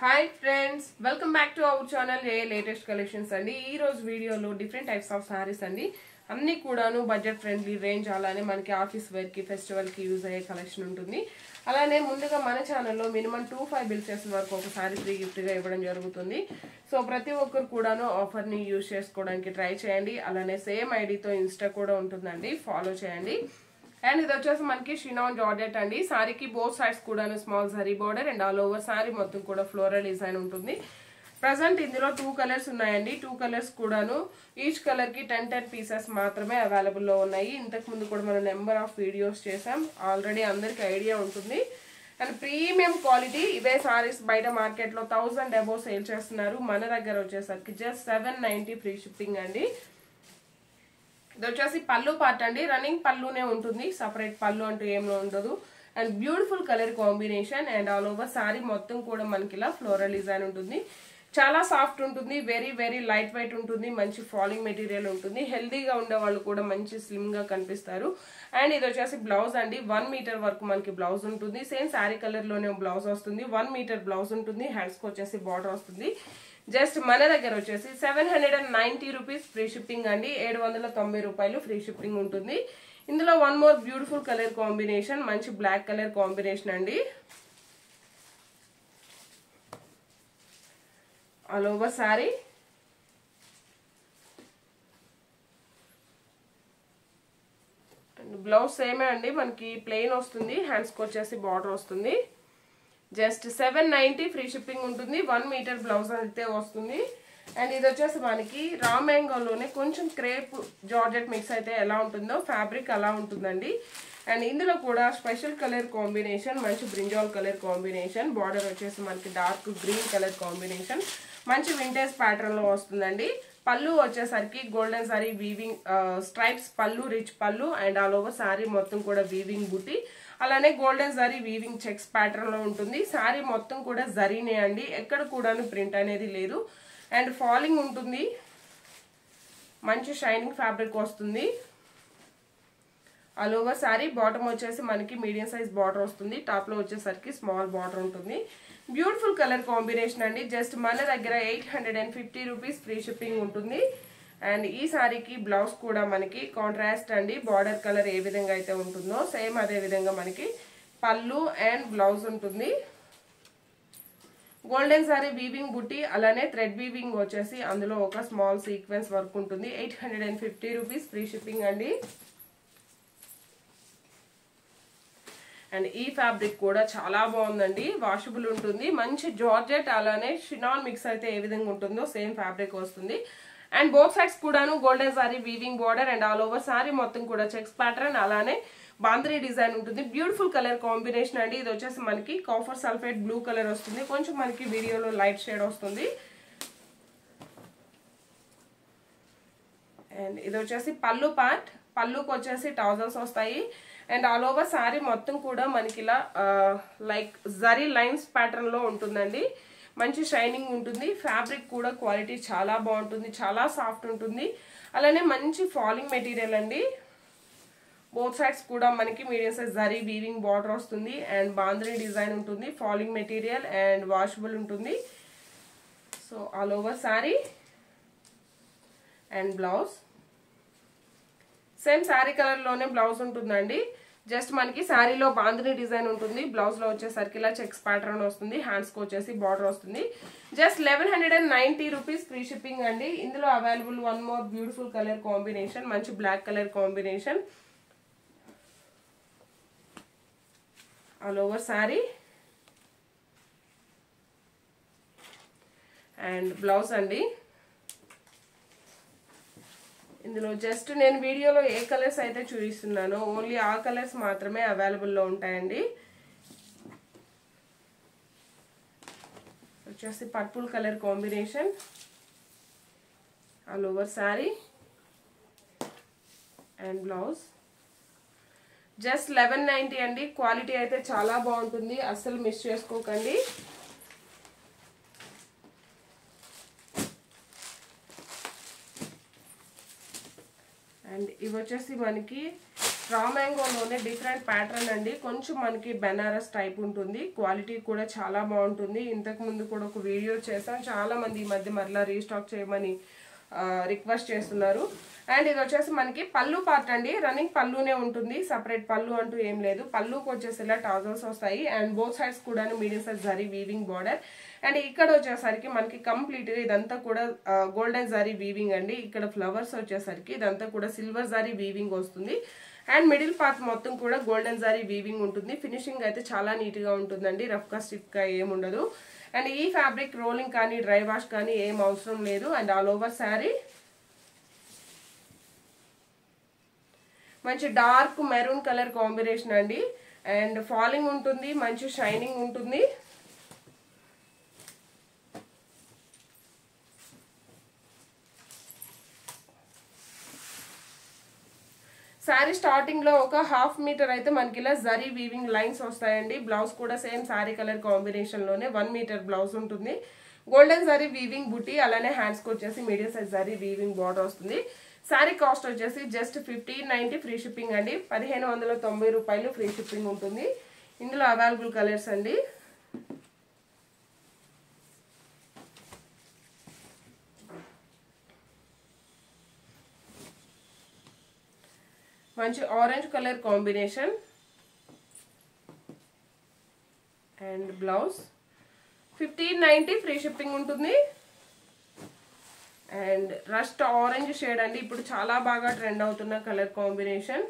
Hi friends, welcome back to our channel. Latest collections andi ee roju video lo different types of sarees andi anni kudanu budget friendly range alane manaki office wear ki festival ki use aye collection untundi alane munduga mana channel lo minimum 25 bills chesi varaku oka saree free gift ga ivvadam jarugutundi so prati okkaru kudanu offer ni use chesukodaniki try cheyandi alane same id tho insta kuda untundandi follow cheyandi. And ఇది వచ్చేసి మనకి షినాన్ georgette అండి. సారీకి both sides కూడా small zari border and all over sorry మొత్తం కూడా floral design ఉంటుంది. Present ఇందులో 2 కలర్స్ ఉన్నాయండి. 2 కలర్స్ కూడాను ఈచ్ కలర్ కి 10 పీసెస్ మాత్రమే అవైలబుల్ లో ఉన్నాయి. ఇంతకు ముందు కూడా మనం నెంబర్ ఆఫ్ వీడియోస్ చేసాం, ఆల్రెడీ అందరికి ఐడియా ఉంటుంది. అండ్ ప్రీమియం క్వాలిటీ ఇవే సారీస్ బయట మార్కెట్ లో 1000 అబోవ్ సేల్ చేస్తున్నారు. మన దగ్గర వచ్చేసరికి జస్ట్ 790 ఫ్రీ షిప్పింగ్ అండి. ఇది వచ్చేసి పళ్ళు పార్ట్ అండి, రన్నింగ్ పళ్ళునే ఉంటుంది, సపరేట్ పళ్ళు అంటూ ఏమీ ఉండదు. And beautiful colour combination and all over sorry మొత్తం కూడా మనకి ఇలా ఫ్లోరల్ డిజైన్ ఉంటుంది. చాలా సాఫ్ట్ ఉంటుంది, వెరీ వెరీ లైట్ వెయిట్ ఉంటుంది, మంచి ఫాలింగ్ మెటీరియల్ ఉంటుంది. హెల్దీగా ఉండే వాళ్ళు కూడా మంచి స్లిమ్ గా కనిపిస్తారు. అండ్ ఇది వచ్చేసి బ్లౌజ్ అండి, 1 మీటర్ వరకు మనకి బ్లౌజ్ ఉంటుంది. సేమ్ సారీ కలర్ లోనే బ్లౌజ్ వస్తుంది, 1 మీటర్ బ్లౌజ్ ఉంటుంది. హ్యాండ్స్ కి వచ్చేసి బార్డర్ వస్తుంది. జస్ట్ మన దగ్గర వచ్చేసి 790 రూపీస్ ఫ్రీ షిప్పింగ్ అండి, 790 రూపాయలు ఫ్రీ షిప్పింగ్ ఉంటుంది. ఇందులో one more beautiful colour combination, మంచి బ్లాక్ కలర్ కాంబినేషన్ అండి. ఆల్ ఓవర్ సారీ బ్లౌజ్ సేమే అండి, మనకి ప్లెయిన్ వస్తుంది. హ్యాండ్స్ కి వచ్చేసి బార్డర్ వస్తుంది. జస్ట్ 790 ఫ్రీ షిప్పింగ్ ఉంటుంది. 1 మీటర్ బ్లౌజ్ అయితే వస్తుంది. అండ్ ఇది వచ్చేసి మనకి రా మ్యాంగోలోనే కొంచెం క్రేప్ జార్జెట్ మిక్స్ అయితే ఎలా ఉంటుందో ఫ్యాబ్రిక్ అలా ఉంటుందండి. అండ్ ఇందులో కూడా స్పెషల్ కలర్ కాంబినేషన్, మంచి బ్రింజాల్ కలర్ కాంబినేషన్. బార్డర్ వచ్చేసి మనకి డార్క్ గ్రీన్ కలర్ కాంబినేషన్, మంచి వింటేజ్ ప్యాటర్న్ లో వస్తుందండి. పళ్ళు వచ్చేసరికి గోల్డెన్ సారీ వీవింగ్ స్ట్రైప్స్ పళ్ళు, రిచ్ పళ్ళు అండ్ ఆల్ ఓవర్ సారీ మొత్తం కూడా వీవింగ్ బుట్టి, అలానే golden zari weaving checks pattern లో ఉంటుంది. సారీ మొత్తం కూడా జరీనే అండి, ఎక్కడ కూడాను ప్రింట్ అనేది లేదు. అండ్ ఫాలింగ్ ఉంటుంది, మంచి షైనింగ్ ఫ్యాబ్రిక్ వస్తుంది. ఆల్ ఓవర్ సారీ బాటమ్ వచ్చేసి మనకి మీడియం సైజ్ బార్డర్ వస్తుంది, టాప్ లో వచ్చేసరికి స్మాల్ బార్డర్ ఉంటుంది. బ్యూటిఫుల్ కలర్ కాంబినేషన్ అండి. జస్ట్ మన దగ్గర 850 రూపీస్ ఫ్రీ షిప్పింగ్ ఉంటుంది. అండ్ ఈ సారీకి బ్లౌజ్ కూడా మనకి కాంట్రాస్ట్ అండి, బార్డర్ కలర్ ఏ విధంగా అయితే ఉంటుందో సేమ్ అదే విధంగా మనకి పళ్ళు అండ్ బ్లౌజ్ ఉంటుంది. గోల్డెన్ సారీ వీవింగ్ బుట్టి, అలానే థ్రెడ్ వీవింగ్ వచ్చేసి అందులో ఒక స్మాల్ సీక్వెన్స్ వర్క్ ఉంటుంది. 850 రూపీస్ ఫ్రీ షిప్పింగ్ అండి. అండ్ ఈ ఫ్యాబ్రిక్ కూడా చాలా బాగుందండి, వాషబుల్ ఉంటుంది. మంచి జార్జెట్ అలానే షినాన్ మిక్స్ అయితే ఏ విధంగా ఉంటుందో సేమ్ ఫ్యాబ్రిక్ వస్తుంది. అండ్ బోత్ సైడ్స్ కూడాను golden sorry weaving border and all over sorry మొత్తం కూడా చెక్స్ ప్యాటర్న్ అలానే బాంద్రీ డిజైన్ ఉంటుంది. బ్యూటిఫుల్ కలర్ కాంబినేషన్ అండి. ఇది వచ్చేసి మనకి కాపర్ సల్ఫేట్ బ్లూ కలర్ వస్తుంది, కొంచెం మనకి వీడియోలో లైట్ షేడ్ వస్తుంది. అండ్ ఇది వచ్చేసి పళ్ళు పార్ట్, పళ్ళుకి వచ్చేసి టౌజర్స్ వస్తాయి. అండ్ ఆల్ ఓవర్ సారీ మొత్తం కూడా మనకి ఇలా లైక్ జరీ లైన్స్ ప్యాటర్న్ లో ఉంటుందండి. మంచి షైనింగ్ ఉంటుంది, ఫ్యాబ్రిక్ కూడా క్వాలిటీ చాలా బాగుంటుంది, చాలా సాఫ్ట్ ఉంటుంది. అలానే మంచి ఫాలింగ్ మెటీరియల్ అండి. బోత్ సైడ్స్ కూడా మనకి medium size zari weaving border వస్తుంది. అండ్ బాంద్రీ డిజైన్ ఉంటుంది, ఫాలింగ్ మెటీరియల్ అండ్ వాషబుల్ ఉంటుంది. So all over sari and blouse same sorry colour లోనే బ్లౌజ్ ఉంటుందండి. జస్ట్ మనకి శారీలో బాందిని డిజైన్ ఉంటుంది, బ్లౌజ్ లో వచ్చేసరికి ఇలా చెక్స్ ప్యాటర్న్ వస్తుంది, హ్యాండ్స్ కి వచ్చేసి బార్డర్ వస్తుంది. జస్ట్ 1190 రూపీస్ ఫ్రీ షిప్పింగ్ అండి. ఇందులో available one more beautiful colour combination, మంచి black colour combination. All over sari and blouse అండి. ఇందులో జస్ట్ నేను వీడియోలో ఏ కలర్స్ అయితే చూపిస్తున్నానో ఓన్లీ ఆ కలర్స్ మాత్రమే అవైలబుల్ లో ఉంటాయండి. వచ్చేసి purple colour combination, all over sari and blouse. Just 1190 అండి. క్వాలిటీ అయితే చాలా బాగుంటుంది, అస్సలు మిస్ చేసుకోకండి. అండ్ ఇవి వచ్చేసి మనకి రా మ్యాంగోలోనే డిఫరెంట్ ప్యాటర్న్ అండి. కొంచెం మనకి బెనారస్ టైప్ ఉంటుంది. క్వాలిటీ కూడా చాలా బాగుంటుంది. ఇంతకు ముందు కూడా ఒక వీడియో చేశాను. చాలా మంది ఈ మధ్య మరలా రీస్టాక్ చేయమని రిక్వెస్ట్ చేస్తున్నారు. అండ్ ఇది వచ్చేసి మనకి పళ్ళు పార్ట్ అండి. రన్నింగ్ పళ్ళునే ఉంటుంది. సపరేట్ పళ్ళు అంటూ ఏం లేదు. పళ్ళుకి వచ్చేసి ఇలా టాజల్స్ వస్తాయి. అండ్ బోత్ సైడ్స్ కూడా medium size zari weaving border. And ఇక్కడ వచ్చేసరికి మనకి కంప్లీట్ గా ఇదంతా కూడా గోల్డెన్ జరీ వీవింగ్ అండి. ఇక్కడ ఫ్లవర్స్ వచ్చేసరికి ఇదంతా కూడా సిల్వర్ జరీ వీవింగ్ వస్తుంది. అండ్ మిడిల్ పార్ట్ మొత్తం కూడా గోల్డెన్ జరీ వీవింగ్ ఉంటుంది. ఫినిషింగ్ అయితే చాలా నీట్ గా ఉంటుందండి. రఫ్ గా స్టిఫ్ గా ఏముండదు. అండ్ ఈ ఫ్యాబ్రిక్ రోలింగ్ కానీ డ్రై వాష్ కానీ ఏం అవసరం లేదు. అండ్ ఆల్ ఓవర్ శారీ మంచి డార్క్ మెరూన్ కలర్ కాంబినేషన్ అండి. అండ్ ఫాలింగ్ ఉంటుంది. మంచి షైనింగ్ ఉంటుంది. శారీ స్టార్టింగ్ లో ఒక 1/2 మీటర్ అయితే మనకి ఇలా జరీ వీవింగ్ లైన్స్ వస్తాయండి. బ్లౌజ్ కూడా సేమ్ శారీ కలర్ కాంబినేషన్ లోనే 1 మీటర్ బ్లౌజ్ ఉంటుంది. గోల్డెన్ జరీ వీవింగ్ బుట్టి, అలానే హ్యాండ్స్ కి వచ్చేసి medium size zari weaving border వస్తుంది. శారీ కాస్ట్ వచ్చేసి జస్ట్ 1590 ఫ్రీ షిప్పింగ్ అండి. 1590 రూపాయలు ఫ్రీ షిప్పింగ్ ఉంటుంది. ఇందులో అవైలబుల్ కలర్స్ అండి. మంచి orange colour combination and blouse 1590 free shipping ఉంటుంది. అండ్ రస్ట్ ఆరెంజ్ షేడ్ అండి. ఇప్పుడు చాలా బాగా ట్రెండ్ అవుతున్న కలర్ కాంబినేషన్.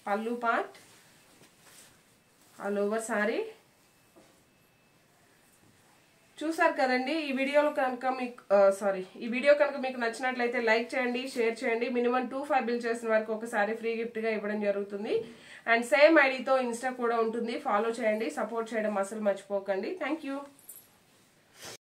పల్లు పార్ట్, ఆల్ ఓవర్ సారీ. చూసారు కదండి. ఈ వీడియో కనుక మీకు నచ్చినట్లయితే లైక్ చేయండి, షేర్ చేయండి. మినిమం 25 బిల్ చేసిన వరకు ఒకసారి ఫ్రీ గిఫ్ట్ గా ఇవ్వడం జరుగుతుంది. అండ్ సేమ్ ఐడితో ఇన్స్టా కూడా ఉంటుంది. ఫాలో చేయండి. సపోర్ట్ చేయడం అసలు మర్చిపోకండి. Thank you.